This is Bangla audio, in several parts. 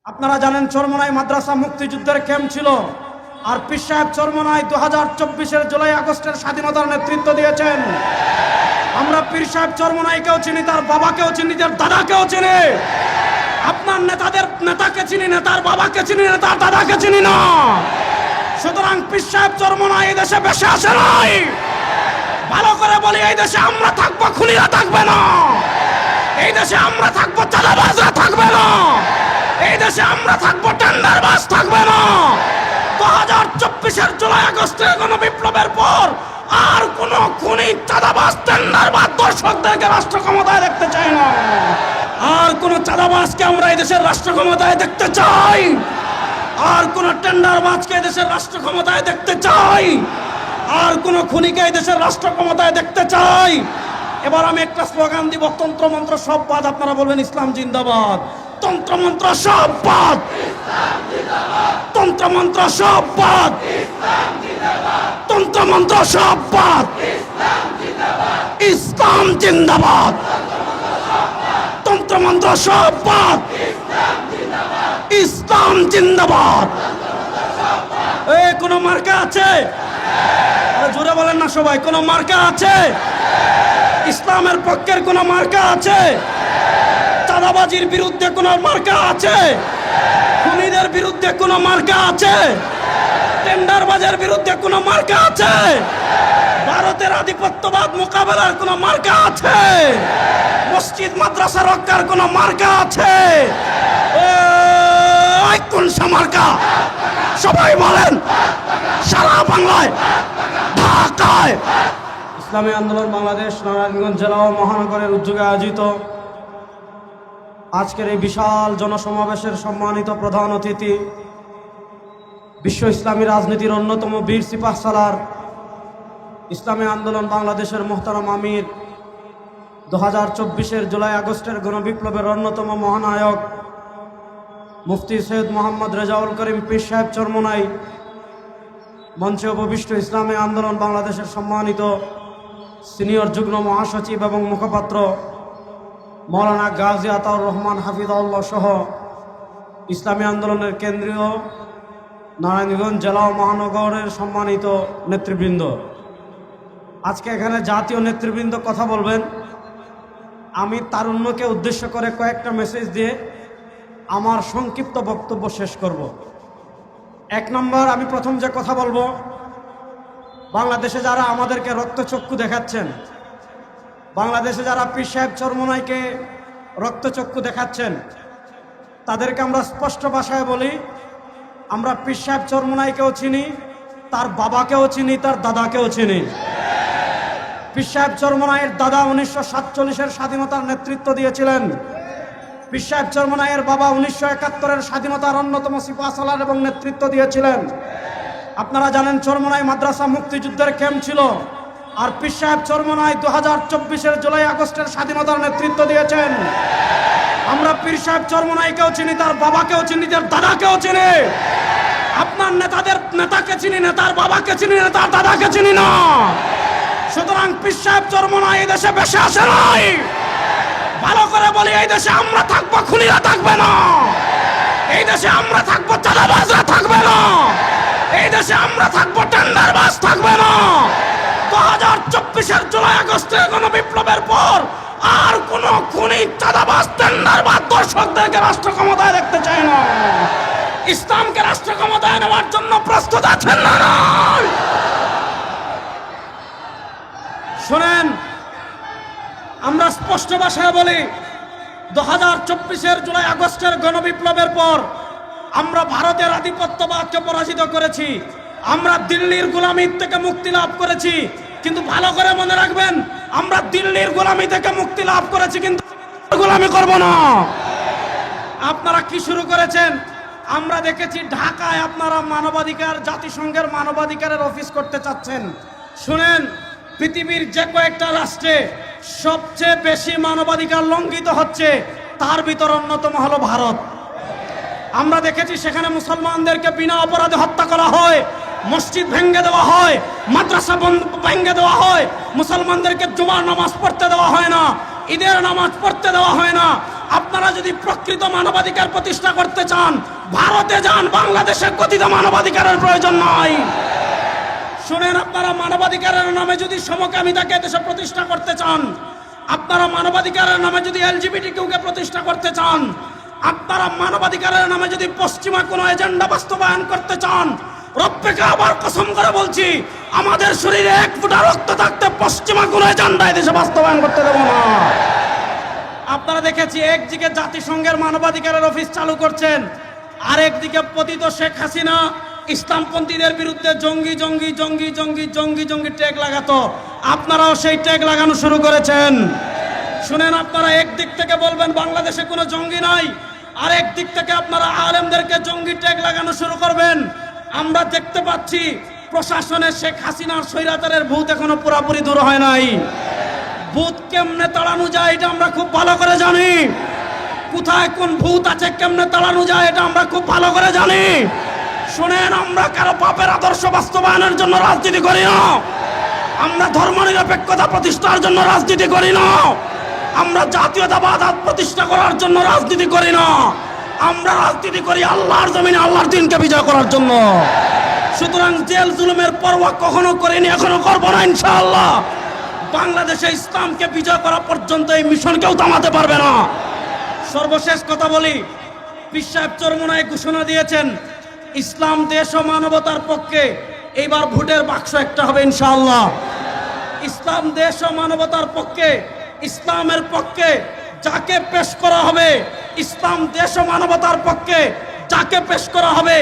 আপনারা জানেন চরমোনাই মাদ্রাসা মুক্তিযুদ্ধের ক্যাম্প ছিল। আর পীর সাহেব চরমোনাই 2024-এর জুলাই আগস্টের স্বাধীনতার নেতৃত্ব দিয়েছেন। আমরা পীর সাহেব চরমোনাইকেও চিনি, তার বাবাকেও চিনি, তার দাদাকেও চিনি। আপনার নেতাদের নেতাকে চিনি, নেতার বাবাকে চিনি, নেতার দাদাকে চিনি না। সুতরাং পীর সাহেব চরমোনাই এই দেশে বেশি আসে নাই। ভালো করে বলি, এই দেশে আমরা থাকবো, খুনিরা থাকবে না। এই দেশে আমরা থাকবো, চাঁদাবাজরা থাকবে না। এই দেশে আমরা থাকবো, টেন্ডারবাজ থাকবে না। 2024-এর জুলাই আগস্টের গণবিপ্লবের পর আর কোন খুনি, চাঁদাবাজ, টেন্ডারবাজ দর্শকদেরকে রাষ্ট্র ক্ষমতায় দেখতে চাই না। আর কোন চাঁদাবাজকে আমরা এই দেশের রাষ্ট্র ক্ষমতায় দেখতে চাই। আর কোন টেন্ডারবাজকে এই দেশের রাষ্ট্র ক্ষমতায় দেখতে চাই। আর কোন খুনিকে এই দেশের রাষ্ট্র ক্ষমতায় দেখতে চাই। এবার আমি একটা স্লোগান দিব, তন্ত্রমন্ত্র সব বাদ। আপনারা বলবেন ইসলাম জিন্দাবাদ। তন্ত্রমন্ত্র সব বাদ, তন্ত্রমন্ত্র সব বাদ, তন্ত্রমন্ত্র সব বাদ। ইসলাম জিন্দাবাদ। তন্ত্রমন্ত্র সব বাদ, ইসলাম জিন্দাবাদ। কোন মার্কা আছে? জোরে বলেন না সবাই, কোন মার্কা আছে? ইসলামের পক্ষের কোন মার্কা আছে? চাঁদাবাজির বিরুদ্ধে কোন মার্কা আছে? খুনিদের বিরুদ্ধে কোন মার্কা আছে? টেন্ডারবাজের বিরুদ্ধে কোন মার্কা আছে? ভারতের আধিপত্যবাদ মোকাবেলার কোন মার্কা আছে? মসজিদ মাদ্রাসা রক্ষার কোন মার্কা আছে? কোন মার্কা? সবাই বলেন। সারা বাংলায়, ঢাকায় ইসলামী আন্দোলন বাংলাদেশ নারায়ণগঞ্জ জেলা ও মহানগরের উদ্যোগে আয়োজিত আজকের এই বিশাল জনসমাবেশের সম্মানিত প্রধান অতিথি, বিশ্ব ইসলামী রাজনীতির অন্যতম বীর সিপাহসালার, ইসলামী আন্দোলন বাংলাদেশের মোহতারাম আমির, 2024-এর জুলাই আগস্টের গণবিপ্লবের অন্যতম মহানায়ক মুফতি সৈয়দ মোহাম্মদ রেজাউল করিম পীর সাহেব চরমোনাই, মঞ্চে উপবিষ্ট ইসলামী আন্দোলন বাংলাদেশের সম্মানিত সিনিয়র যুগ্ম মহাসচিব এবং মুখপাত্র মৌলানা গাজী আতাউর রহমান হাফিজাহুল্লাহ সহ ইসলামী আন্দোলনের কেন্দ্রীয় নারায়ণগঞ্জ জেলা ও মহানগরের সম্মানিত নেতৃবৃন্দ, আজকে এখানে জাতীয় নেতৃবৃন্দ কথা বলবেন। আমি তারুণ্যকে উদ্দেশ্য করে কয়েকটা মেসেজ দিয়ে আমার সংক্ষিপ্ত বক্তব্য শেষ করব। 1 নম্বর, আমি প্রথম যে কথা বলবো, বাংলাদেশে যারা আমাদেরকে রক্তচক্ষু দেখাচ্ছেন, বাংলাদেশে যারা পীর সাহেব চরমোনাইকে রক্তচক্ষু দেখাচ্ছেন, তাদেরকে আমরা স্পষ্ট ভাষায় বলি, আমরা পীর সাহেব চরমোনাইকেও চিনি, তার বাবাকেও চিনি, তার দাদাকেও চিনি। পীর সাহেব চরমোনাইয়ের দাদা 1947-এর স্বাধীনতার নেতৃত্ব দিয়েছিলেন। পীর সাহেব চরমোনাইয়ের বাবা 1971-এর স্বাধীনতার অন্যতম সিপাহসালার এবং নেতৃত্ব দিয়েছিলেন। আপনারা জানেন চরমোনাই মাদ্রাসা মুক্তিযুদ্ধের ক্যাম্প ছিল। আর পীর সাহেব চরমোনাই 2024-এর জুলাই আগস্টের স্বাধীনতার নেতৃত্ব দিয়েছেন। আমরা পীর সাহেব চরমোনাইকেও চিনি, তার বাবাকেও চিনি, তার দাদাকেও চিনি। আপনার নেতাদের নেতাকে চিনি, নেতার বাবাকে চিনি, নেতার দাদাকে চিনি না। সুতরাং পীর সাহেব চরমোনাই এই দেশে বেশি আসে নাই। ভালো করে বলি, এই দেশে আমরা থাকবো, খুনিরা থাকবে না। এই দেশে আমরা থাকবো, চাঁদাবাজরা থাকবে না। এই দেশে আমরা থাকবো, টেন্ডারবাজ থাকবে না। 2024-এর জুলাই আগস্টের গণবিপ্লবের পর আর কোন খুনি, চাঁদাবাজ, টেন্ডারবাজ দর্শকদেরকে রাষ্ট্র ক্ষমতায় দেখতে চাই না। ইসলামকে রাষ্ট্র ক্ষমতায় নেওয়ার জন্য প্রস্তুত আছেন না? শুনেন, আমরা স্পষ্ট ভাষায় বলি, 2024-এর জুলাই আগস্টের গণবিপ্লবের পর আমরা ভারতের আধিপত্যবাদকে পরাজিত করেছি। আমরা দিল্লির গোলামি থেকে মুক্তি লাভ করেছি। কিন্তু ভালো করে মনে রাখবেন, আমরা দিল্লির গোলামি থেকে মুক্তি লাভ করেছি, কিন্তু গোলামি করব না। আপনারা কি শুরু করেছেন? আমরা দেখেছি ঢাকায় আপনারা মানবাধিকার, জাতিসংঘের মানবাধিকারের অফিস করতে চাচ্ছেন। শুনেন, পৃথিবীর যে কয়েকটা রাষ্ট্রে সবচেয়ে বেশি মানবাধিকার লঙ্ঘিত হচ্ছে, তার ভিতর অন্যতম হলো ভারত। আমরা দেখেছি সেখানে মুসলমানদেরকে বিনা অপরাধে হত্যা করা হয়, মসজিদ ভেঙে দেওয়া হয়, মাদ্রাসা ভেঙে দেওয়া হয়, মুসলমানদেরকে জুমার নামাজ পড়তে দেওয়া হয় না, ঈদের নামাজ পড়তে দেওয়া হয় না। আপনারা যদি প্রকৃত মানবাধিকার প্রতিষ্ঠা করতে চান ভারতে যান, বাংলাদেশে কথিত মানবাধিকারের প্রয়োজন নয়। শুনেন, আপনারা মানবাধিকারের নামে যদি সমকামিতাকে দেশে প্রতিষ্ঠা করতে চান, আপনারা মানবাধিকারের নামে যদি এলজিবিটিকিউকে প্রতিষ্ঠা করতে চান, আপনারা মানবাধিকারের নামে যদি পশ্চিমা কোনো এজেন্ডা বাস্তবায়ন করতে চান, রব্বেকে আবার কসম করে বলছি, আমাদের শরীরে এক ফোঁটা রক্ত থাকতে পশ্চিমা কোনো এজেন্ডা দেশে বাস্তবায়ন করতে দেব না। আপনারা দেখেছি একদিকে জাতিসংঘের মানবাধিকারের অফিস চালু করছেন, আরেকদিকে পতিত শেখ হাসিনা ইসলামপন্থীদের বিরুদ্ধে জঙ্গি জঙ্গি জঙ্গি জঙ্গি জঙ্গি জঙ্গি ট্যাগ লাগাতো। আপনারাও সেই ট্যাগ লাগানো শুরু করেছেন। শুনেন, আপনারা একদিক থেকে বলবেন বাংলাদেশে কোনো জঙ্গি নাই, আরেক দিক থেকে আপনারা আলেমদেরকে জঙ্গি ট্যাগ লাগানো শুরু করবেন। আমরা দেখতে পাচ্ছি প্রশাসনের শেখ হাসিনার স্বৈরাচারের ভূত এখনো পুরোপুরি দূর হয় নাই। ভূত কেমনে তাড়ানো যায় এটা আমরা খুব ভালো করে জানি। কোথায় কোন ভূত আছে, কেমনে তাড়ানো যায় এটা আমরা খুব ভালো করে জানি। শুনেন, আমরা কারো পাপের আদর্শ বাস্তবায়নের জন্য রাজনীতি করি না, আমরা ধর্মনিরপেক্ষতা প্রতিষ্ঠার জন্য রাজনীতি করি না, আমরা জাতীয়তাবাদ প্রতিষ্ঠা করার জন্য রাজনীতি করি না, আমরা রাজনীতি করি আল্লাহর জমিনে আল্লাহর দিনকে বিজয় করার জন্য। সুতরাং জেল জুলুমের পরোয়া কখনো করিনি, এখনো করবো না ইনশাআল্লাহ। বাংলাদেশে ইসলামকে বিজয় করা পর্যন্ত এই মিশন কেউ থামাতে পারবে না। সর্বশেষ কথা বলি, পীর সাহেব চরমোনাই ঘোষণা দিয়েছেন ইসলাম দেশ ও মানবতার পক্ষে। এইবার ভোটের বাক্স একটা হবে ইনশাআল্লাহ। ইসলাম দেশ ও মানবতার পক্ষে, ইসলামের পক্ষে যাকে পেশ করা হবে, ইসলাম দেশ ও মানবতার পক্ষে যাকে পেশ করা হবে,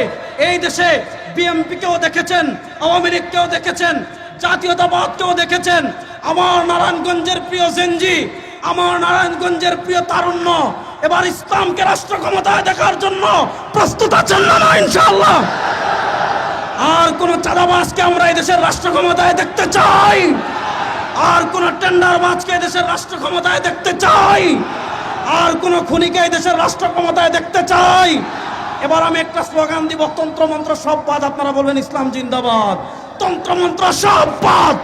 এই দেশে বিএনপিকেও দেখেছেন, আওয়ামী লীগকেও দেখেছেন, জাতীয়তাবাদকেও দেখেছেন। আমার নারায়ণগঞ্জের প্রিয় জেনজি, আমার নারায়ণগঞ্জের প্রিয় তারুণ্য এবার ইসলামকে রাষ্ট্র ক্ষমতায় দেখার জন্য প্রস্তুত আছেন না ইনশাআল্লাহ? আর কোন চাঁদাবাজকে আমরা এই দেশের রাষ্ট্র ক্ষমতায় দেখতে চাই? আর কোন টেন্ডারবাজকে এই দেশের রাষ্ট্র ক্ষমতায় দেখতে চাই? আর কোন খুনিকে এই দেশের রাষ্ট্র ক্ষমতায় দেখতে চাই? এবার আমি একটা স্লোগান দিব, তন্ত্রমন্ত্র সব বাদ। আপনারা বলবেন ইসলাম জিন্দাবাদ। তন্ত্রমন্ত্র সব বাদ,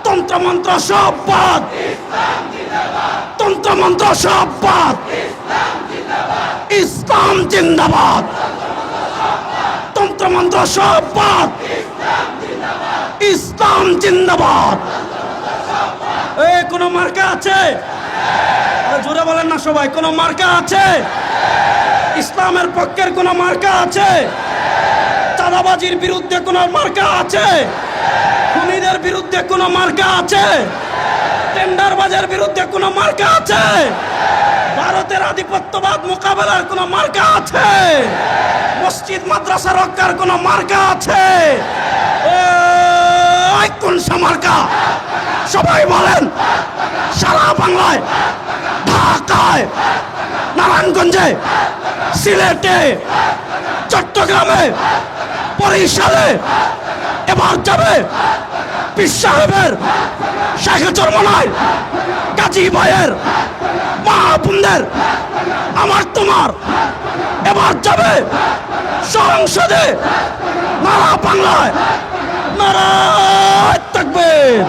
তন্ত্রমন্ত্র সব বাদ, তন্ত্রমন্ত্র সব বাদ, ইসলাম জিন্দাবাদ। তন্ত্রমন্ত্র সব বাদ, ইসলাম জিন্দাবাদ। কোন মার্কা আছে? জোরে বলেন না সবাই, কোন মার্কা আছে? ইসলামের পক্ষের কোন মার্কা আছে? চাঁদাবাজির বিরুদ্ধে কোন মার্কা আছে? খুনিদের বিরুদ্ধে কোন মার্কা আছে? টেন্ডারবাজের বিরুদ্ধে কোন মার্কা আছে? ভারতের আধিপত্যবাদ মোকাবেলার কোন মার্কা আছে? মসজিদ মাদ্রাসা রক্ষার কোন মার্কা আছে? কোন মার্কা? সবাই বলেন। সারা বাংলায়, ঢাকায়, নারায়ণগঞ্জে, সিলেটে, চট্টগ্রামে, বরিশালে এবার যাবে পীর সাহেবের, শেখ চরমোনাই, গাজী ভাইয়ের, মা বোনদের, আমার তোমার এবার যাবে সংসদে। নারা বাংলায় নারায় তাকবীর,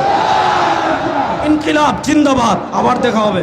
ইনকিলাব জিন্দাবাদ। আবার দেখা হবে।